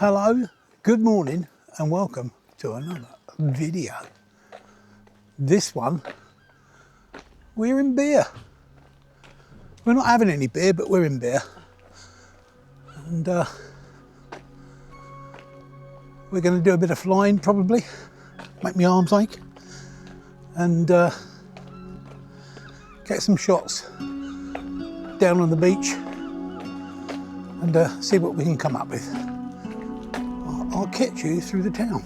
Hello, good morning and welcome to another video. This one, we're in beer. We're not having any beer, but we're in beer. And we're going to do a bit of flying probably, make my arms ache, and get some shots down on the beach and see what we can come up with. I'll catch you through the town.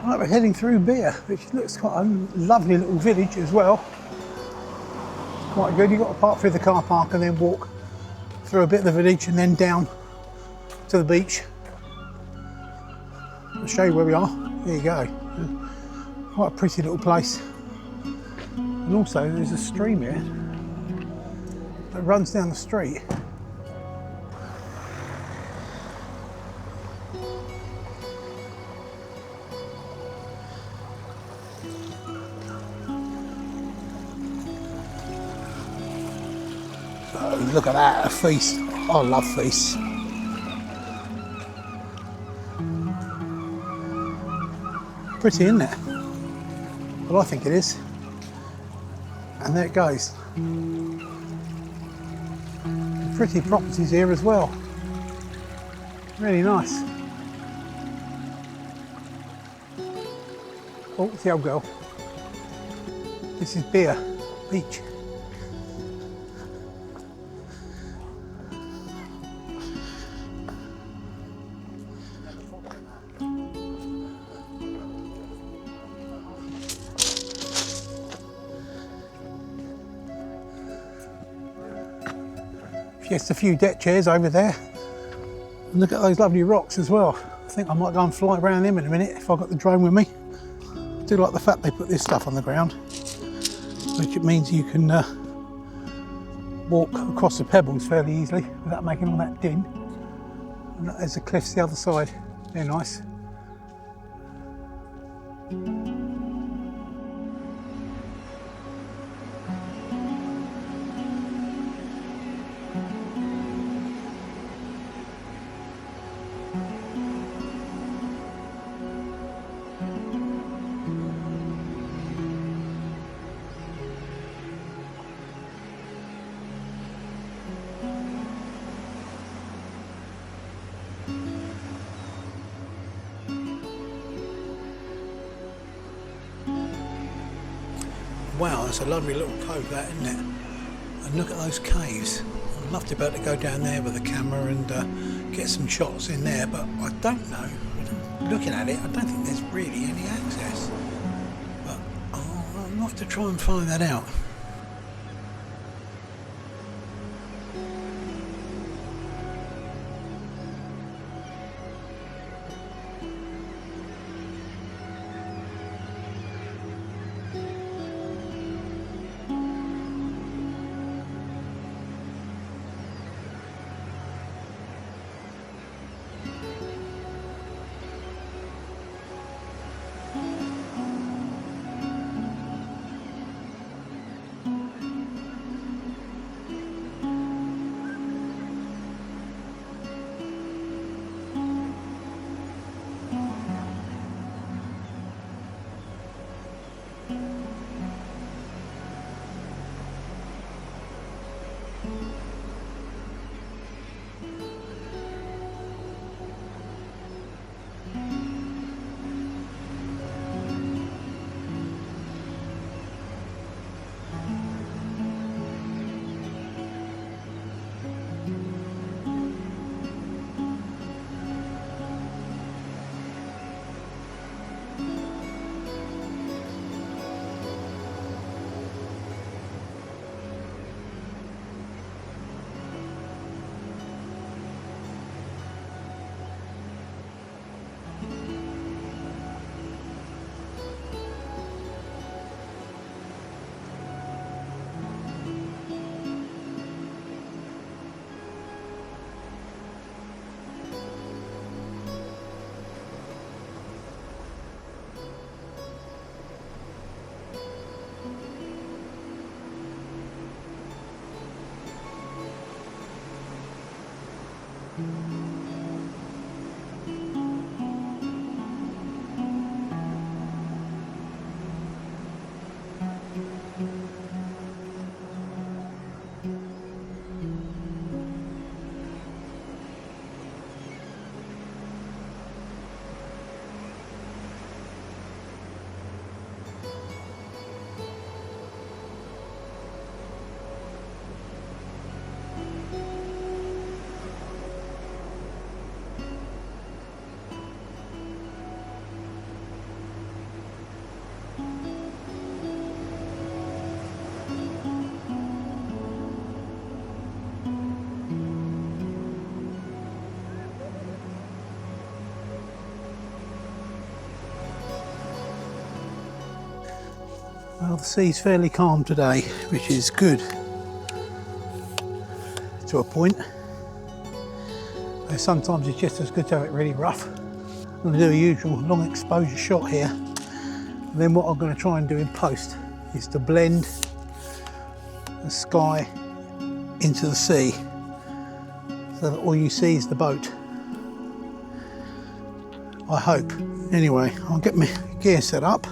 Right, we're heading through Beer, which looks quite a lovely little village as well. Quite good. You've got to park through the car park and then walk through a bit of the village and then down to the beach. I'll show you where we are. There you go. Quite a pretty little place. And also there's a stream here that runs down the street. Look at that, a feast. I love feasts. Pretty, isn't it? Well, I think it is. And there it goes. Pretty properties here as well. Really nice. Oh, it's the old girl. This is Beer Beach. Just a few deck chairs over there. And look at those lovely rocks as well. I think I might go and fly around them in a minute if I've got the drone with me. I do like the fact they put this stuff on the ground, which it means you can walk across the pebbles fairly easily without making all that din. And there's the cliffs the other side. They're nice. Wow, that's a lovely little cove that, isn't it? And look at those caves. I'd love to be able to go down there with a camera and get some shots in there, but I don't know. Looking at it, I don't think there's really any access. But I'd like to try and find that out. Well, the sea's fairly calm today, which is good to a point. Sometimes it's just as good to have it really rough. I'm going to do a usual long exposure shot here. And then what I'm going to try and do in post is to blend the sky into the sea so that all you see is the boat. I hope. Anyway, I'll get my gear set up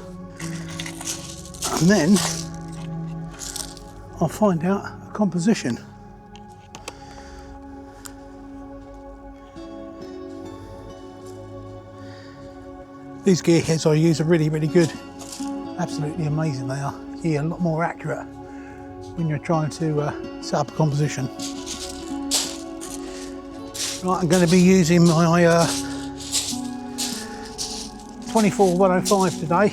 and then I'll find out a composition. These gear heads I use are really good. Absolutely amazing they are. You're a lot more accurate when you're trying to set up a composition. Right, I'm going to be using my 24-105 today.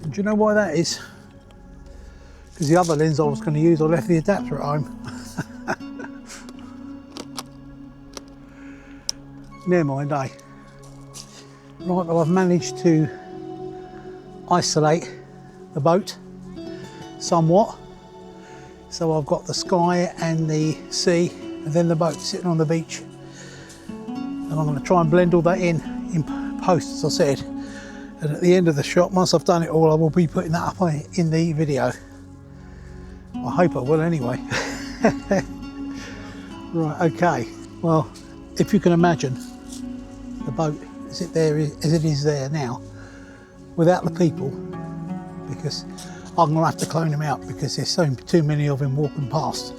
And do you know why that is? Because the other lens I was going to use, I left the adapter at home. Never mind, eh? Right, well, I've managed to isolate the boat somewhat. So I've got the sky and the sea and then the boat sitting on the beach. And I'm going to try and blend all that in post, as I said. And at the end of the shot, once I've done it all, I will be putting that up in the video. I hope I will anyway. Right, okay. Well, if you can imagine the boat as it is there now, without the people, because I'm going to have to clone them out because there's too many of them walking past.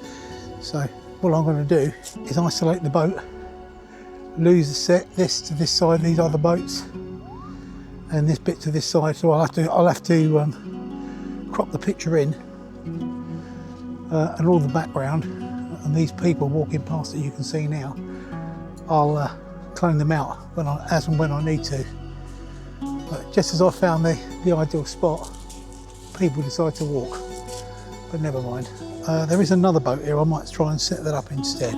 So what I'm going to do is isolate the boat, lose this to this side, these other boats, and this bit to this side. So I'll have to crop the picture in and all the background, and these people walking past that you can see now, I'll clone them out as and when I need to. But just as I found the ideal spot, people decide to walk. But never mind. There is another boat here. I might try and set that up instead.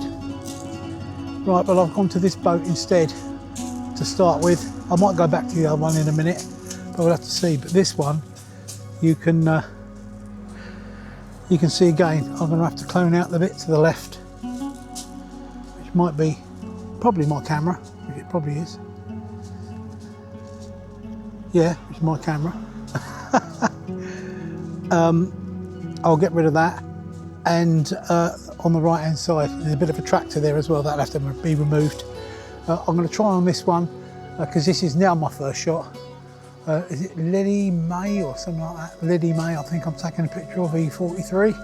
Right, well, I've gone to this boat instead to start with. I might go back to the other one in a minute, but we'll have to see. But this one, you can see again. I'm going to have to clone out the bit to the left, which might be probably my camera, which it probably is. Yeah, it's my camera. I'll get rid of that, and on the right hand side there's a bit of a tractor there as well that'll have to be removed. I'm going to try on this one because this is now my first shot. Is it Lily May or something like that? Lily May, I think I'm taking a picture of E43.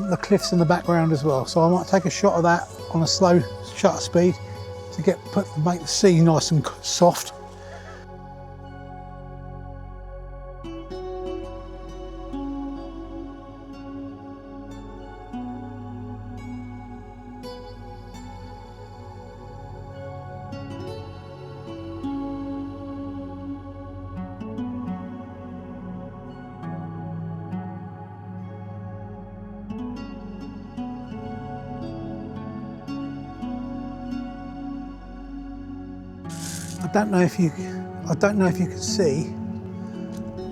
The cliffs in the background as well, so I might take a shot of that on a slow shutter speed to make the sea nice and soft. I don't know if you can see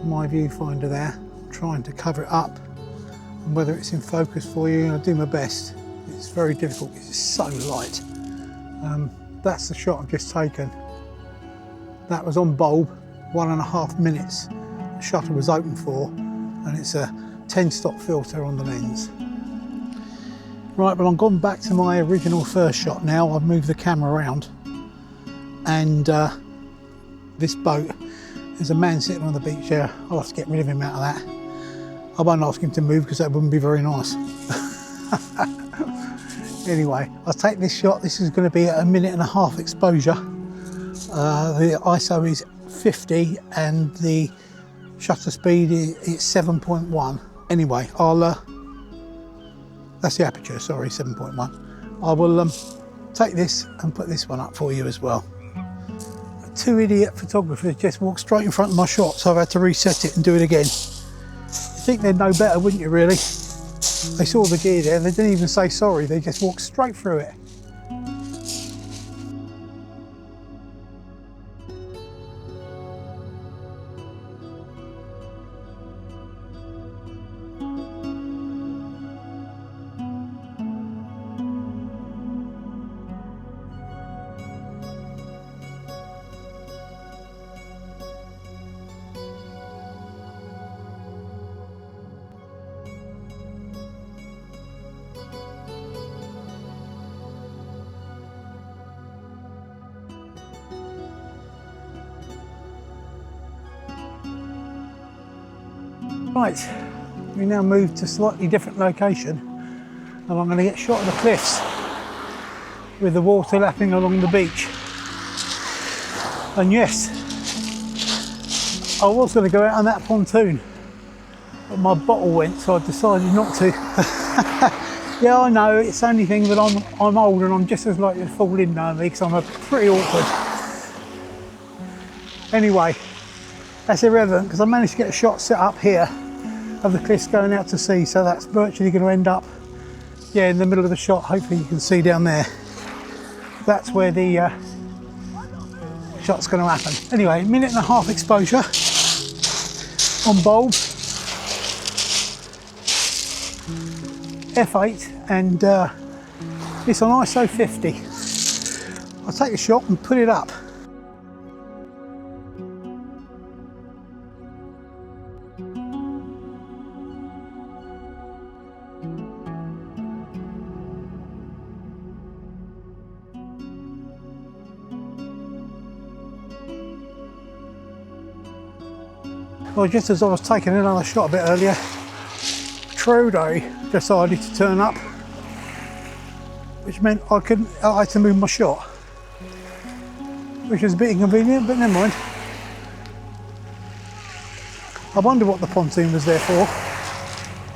my viewfinder there. I'm trying to cover it up, and whether it's in focus for you, I'll do my best. It's very difficult because it's so light. That's the shot I've just taken. That was on bulb, 1.5 minutes. The shutter was open for, and it's a 10-stop filter on the lens. Right, well, I've gone back to my original first shot now. I've moved the camera around, and this boat, there's a man sitting on the beach there. I'll have to get rid of him out of that. I won't ask him to move because that wouldn't be very nice. Anyway, I'll take this shot. This is going to be at 1.5 minute exposure. The ISO is 50 and the shutter speed is 7.1. Anyway, that's the aperture, sorry, 7.1. I will take this and put this one up for you as well. Two idiot photographers just walked straight in front of my shot, so I've had to reset it and do it again. You'd think they'd know better, wouldn't you, really? They saw the gear there, they didn't even say sorry, they just walked straight through it. Right, we now move to a slightly different location, and I'm going to get shot of the cliffs with the water lapping along the beach. And yes, I was going to go out on that pontoon, but my bottle went, so I decided not to. Yeah, I know, it's the only thing that I'm old and I'm just as likely to fall in now because I'm pretty awkward. Anyway, that's irrelevant because I managed to get a shot set up here of the cliffs going out to sea, so that's virtually going to end up, yeah, in the middle of the shot. Hopefully you can see down there. That's where the shot's going to happen. Anyway, 1.5 minute exposure on bulb, f8, and it's on ISO 50. I'll take the shot and put it up. Well, just as I was taking another shot a bit earlier, Trudeau decided to turn up, which meant I had to move my shot, which was a bit inconvenient, but never mind. I wonder what the pontoon was there for.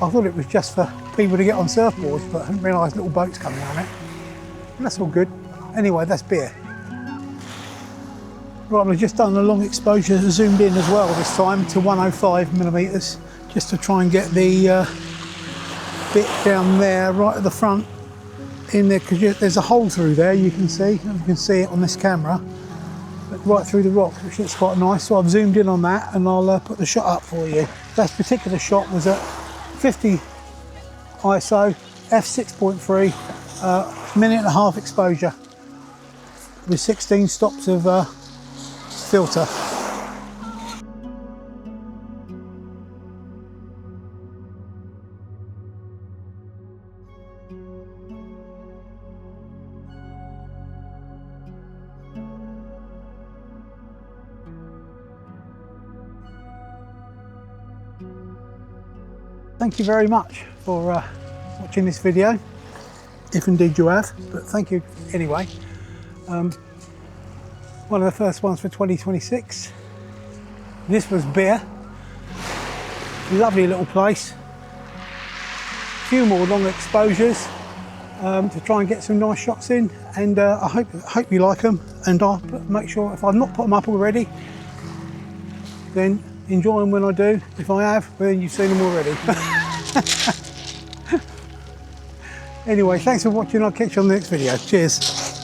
I thought it was just for people to get on surfboards, but I didn't realise little boats coming on it. And that's all good. Anyway, that's beer. Right, I've just done a long exposure, zoomed in as well this time to 105mm, just to try and get the bit down there right at the front in there, because there's a hole through there, you can see it on this camera, but right through the rock, which looks quite nice. So I've zoomed in on that and I'll put the shot up for you. That particular shot was at 50 ISO, f6.3, 1.5 minute exposure with 16 stops of filter. Thank you very much for watching this video, if indeed you have, but thank you anyway. One of the first ones for 2026. This was Beer. Lovely little place. A few more long exposures to try and get some nice shots in, and I hope you like them. And I'll make sure, if I've not put them up already, then enjoy them when I do. If I have, then you've seen them already. Anyway, thanks for watching. I'll catch you on the next video. Cheers.